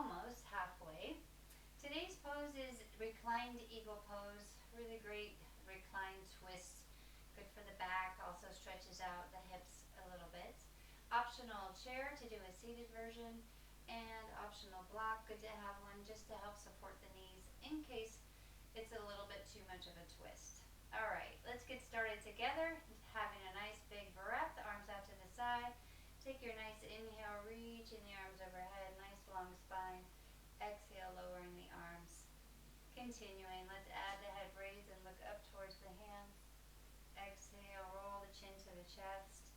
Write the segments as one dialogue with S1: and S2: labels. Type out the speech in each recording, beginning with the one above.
S1: almost halfway. Today's pose is Reclined Eagle pose. Really great reclined twist. Good for the back, also stretches out the hips a little bit. Optional chair to do a seated version, and optional block. Good to have one just to help support the knees in case it's a little bit too much of a twist. Alright, let's get started together. Having a nice big breath, arms out to the side. Take your nice inhale, reaching the arms overhead, nice long spine. Exhale, lowering the arms. Continuing, let's add the head raise and look up towards the hands. Exhale, roll the chin to the chest.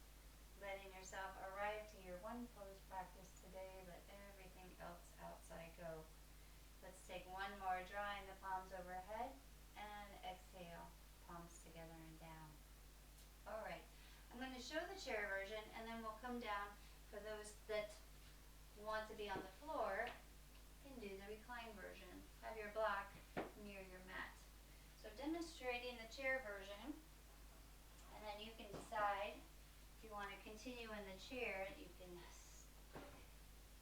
S1: Letting yourself arrive to your one pose practice today. Let everything else outside go. Let's take one more, drawing the palms overhead. And exhale, palms together and down. Alright, I'm going to show the chair version and then we'll come down. For those that want to be on the floor, you can do the recline version. Have your block near your mat. So demonstrating the chair version, and then you can decide if you want to continue in the chair, you can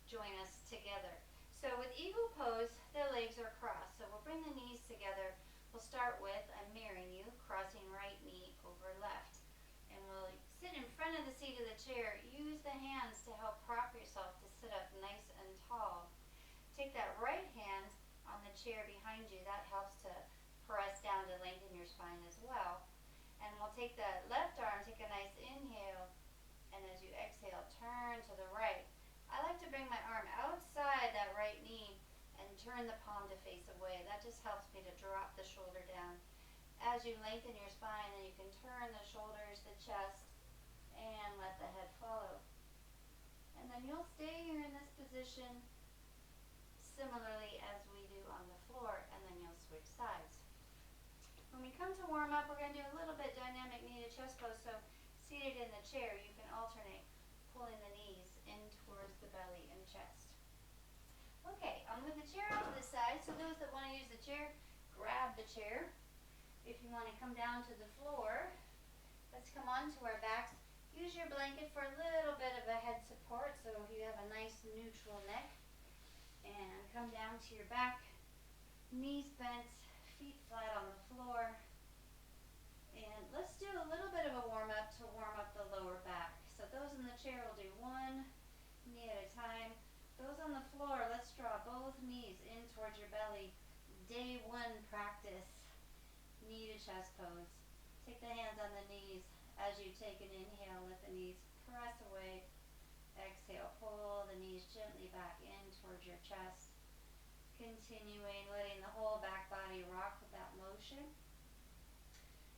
S1: join us together. So with eagle pose, the legs are crossed. So we'll bring the knees together. We'll start with, I'm mirroring you, crossing right knee over left. And we'll sit in front of the seat of the chair. Use the hands to help prop yourself to sit up nice and tall. Take that right hand on the chair behind you. That helps to press down to lengthen your spine as well. And we'll take that left arm, take a nice inhale, and as you exhale, turn to the right. I like to bring my arm outside that right knee and turn the palm to face away. That just helps me to drop the shoulder down. As you lengthen your spine, then you can turn the shoulders, the chest, and let the head follow. And then you'll stay here in this position similarly as we do on the floor, and then you'll switch sides. When we come to warm up, we're going to do a little bit dynamic knee to chest pose. So seated in the chair, you can alternate pulling the knees in towards the belly and chest. Okay, I'll move the chair out to the side. So those that want to use the chair, grab the chair. If you want to come down to the floor, let's come onto our backs. Use your blanket for a little bit of a head support, so you have a nice neutral neck. And come down to your back, knees bent, feet flat on the floor. And let's do a little bit of a warm up to warm up the lower back. So those in the chair will do one knee at a time. Those on the floor, let's draw both knees in towards your belly. Day one practice, knee to chest pose. Take the hands on the knees. As you take an inhale, let the knees press away. Exhale, pull the knees gently back in towards your chest. Continuing, letting the whole back body rock with that motion.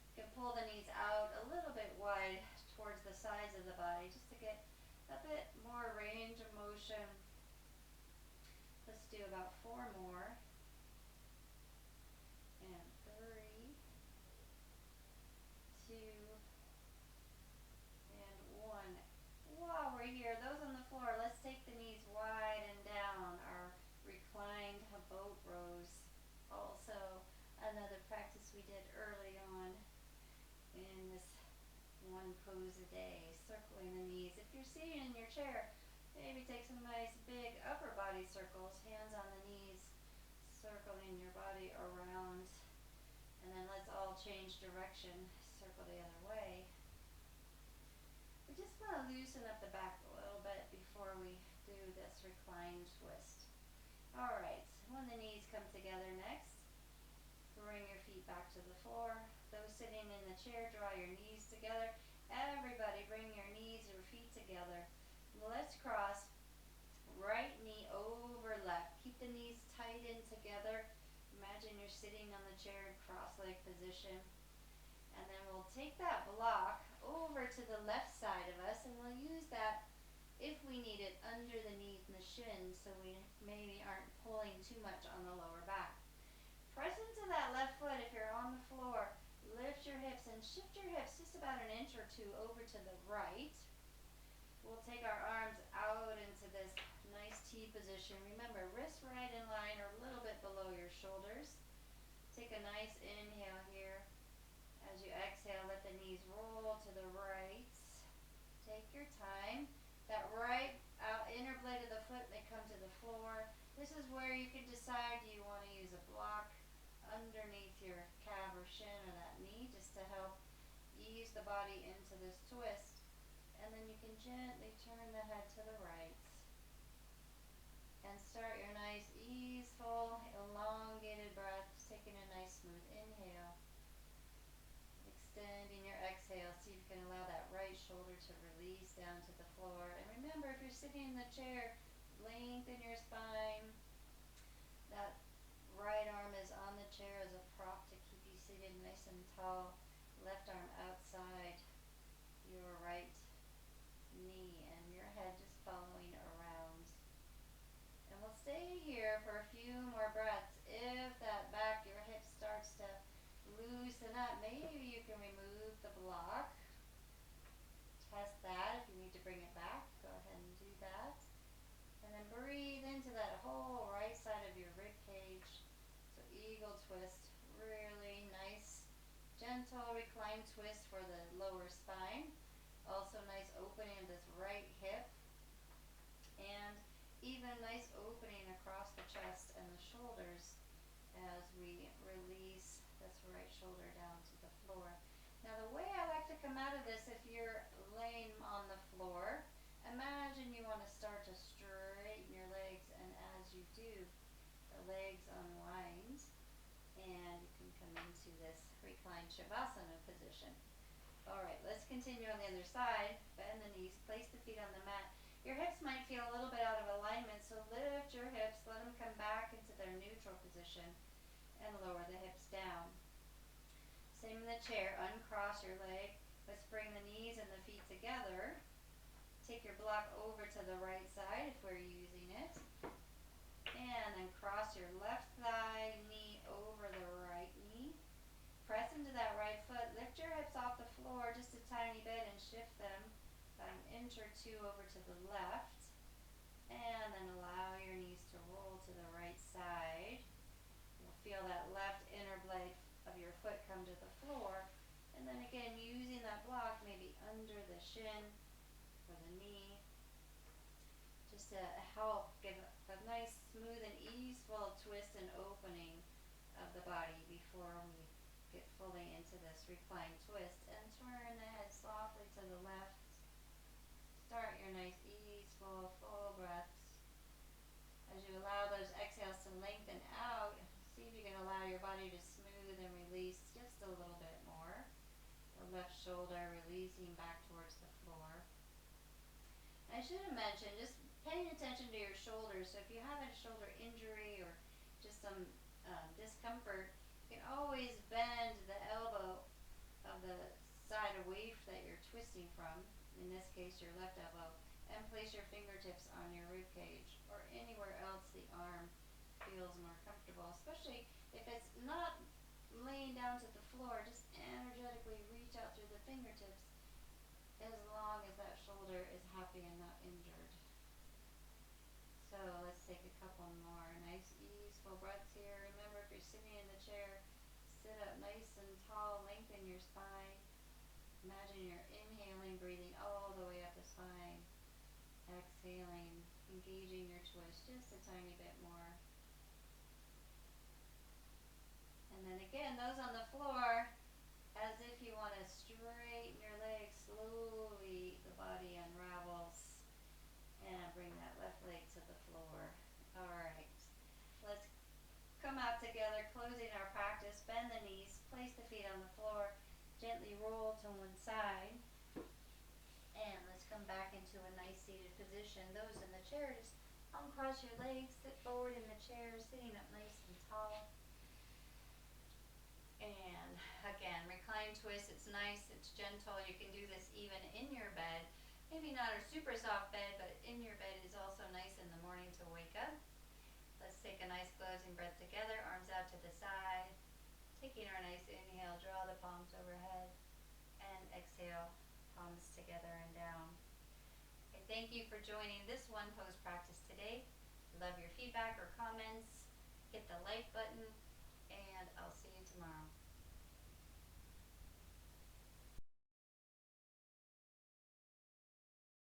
S1: You can pull the knees out a little bit wide towards the sides of the body just to get a bit more range of motion. Let's do about 4 more. And 3, 2, and 1. While we're here, those on the floor, let's take the knees wide and down, our reclined boat rows. Also, another practice we did early on in this one pose a day, circling the knees. If you're sitting in your chair, maybe take some nice big upper body circles, hands on the knees, circling your body around. And then let's all change direction, circle the other way. We just want to loosen up the back a little bit before we do this reclined twist. Alright, when the knees come together next, bring your feet back to the floor. Those sitting in the chair, draw your knees together. Everybody bring your knees or feet together. Let's cross right knee over left. Keep the knees tight in together. Imagine you're sitting on the chair in cross-leg position. And then we'll take that block over to the left side of us, and we'll use that if we need it under the knees and the shins, so we maybe aren't pulling too much on the lower back. Press into that left foot if you're on the floor. Lift your hips and shift your hips just about an inch or two over to the right. We'll take our arms out into this nice T position. Remember, wrists right in line or a little bit below your shoulders. Take a nice inhale here. As you exhale, let the knees roll to the right. Take your time. That right inner blade of the foot may come to the floor. This is where you can decide, do you want to use a block underneath your calf or shin or that knee just to help ease the body into this twist. And then you can gently turn the head to the right and start your nice easeful elongated breath, taking a nice smooth inhale, extending your exhale. See if you can allow that right shoulder to release down to the floor. And remember, if you're sitting in the chair, lengthen your spine. That right arm is on the chair as a prop to keep you seated nice and tall. Left arm outside your right knee and your head just following around. And we'll stay here for a few more breaths. If that back, your hip starts to loosen up, maybe you can remove the block. Test that. If you need to bring it back, go ahead and do that. And then breathe into that whole right side of your rib cage. So eagle twist, really nice, gentle reclined twist for the lower spine. Also nice opening of this right hip. And even nice opening across the chest and the shoulders as we release this right shoulder down to the floor. Now the way I like to come out of this, if you're laying on the floor, imagine you want to start to straighten your legs, and as you do, the legs unwind and you can come into this reclined shavasana position. Alright, let's continue on the other side. Bend the knees, place the feet on the mat. Your hips might feel a little bit out of alignment, so lift your hips, let them come back into their neutral position, and lower the hips down. Same in the chair, uncross your leg. Let's bring the knees and the feet together. Take your block over to the right side if we're using it. And then cross your left thigh, knee over the right knee. Press into that right foot. Lift your hips off the floor just a tiny bit and shift them about an inch or two over to the left. And then allow your knees to roll to the right side. You'll feel that left inner blade of your foot come to the floor. And then again, using that block maybe under the shin or the knee, just to help give a nice, smooth and easeful twist and opening of the body before we get fully into this reclined twist. And turn the head softly to the left. Start your nice, easeful, full breaths. As you allow those exhales to lengthen out, see if you can allow your body to smooth and release just a little bit more. The left shoulder releasing back towards the floor. I should have mentioned, just paying attention to your shoulders. So if you have a shoulder injury or just some discomfort, you can always bend the elbow of the side away that you're twisting from, in this case your left elbow, and place your fingertips on your rib cage or anywhere else the arm feels more comfortable, especially if it's not laying down to the floor. Just energetically reach out through the fingertips as long as that shoulder is happy and not injured. So let's take a couple more nice easeful breaths here. Remember, if you're sitting in the chair, sit up nice and tall, lengthen your spine. Imagine you're inhaling, breathing all the way up the spine. Exhaling, engaging your twist just a tiny bit more. And then again, those on the floor, as if you want to straighten your legs, slowly the body unravels. And bring that left leg to the floor. Alright, let's come out together, closing our practice. Bend the knees, place the feet on the floor, gently roll to one side. And let's come back into a nice seated position. Those in the chair, just uncross your legs, sit forward in the chair, sitting up nice and tall. And again, reclined twist, it's nice, it's gentle. You can do this even in your bed. Maybe not a super soft bed, but in your bed is also nice in the morning to wake up. Let's take a nice closing breath together, arms out to the side. Taking our nice inhale, draw the palms overhead. And exhale, palms together and down. Okay, thank you for joining this one pose practice today. Love your feedback or comments. Hit the like button, and I'll see you tomorrow.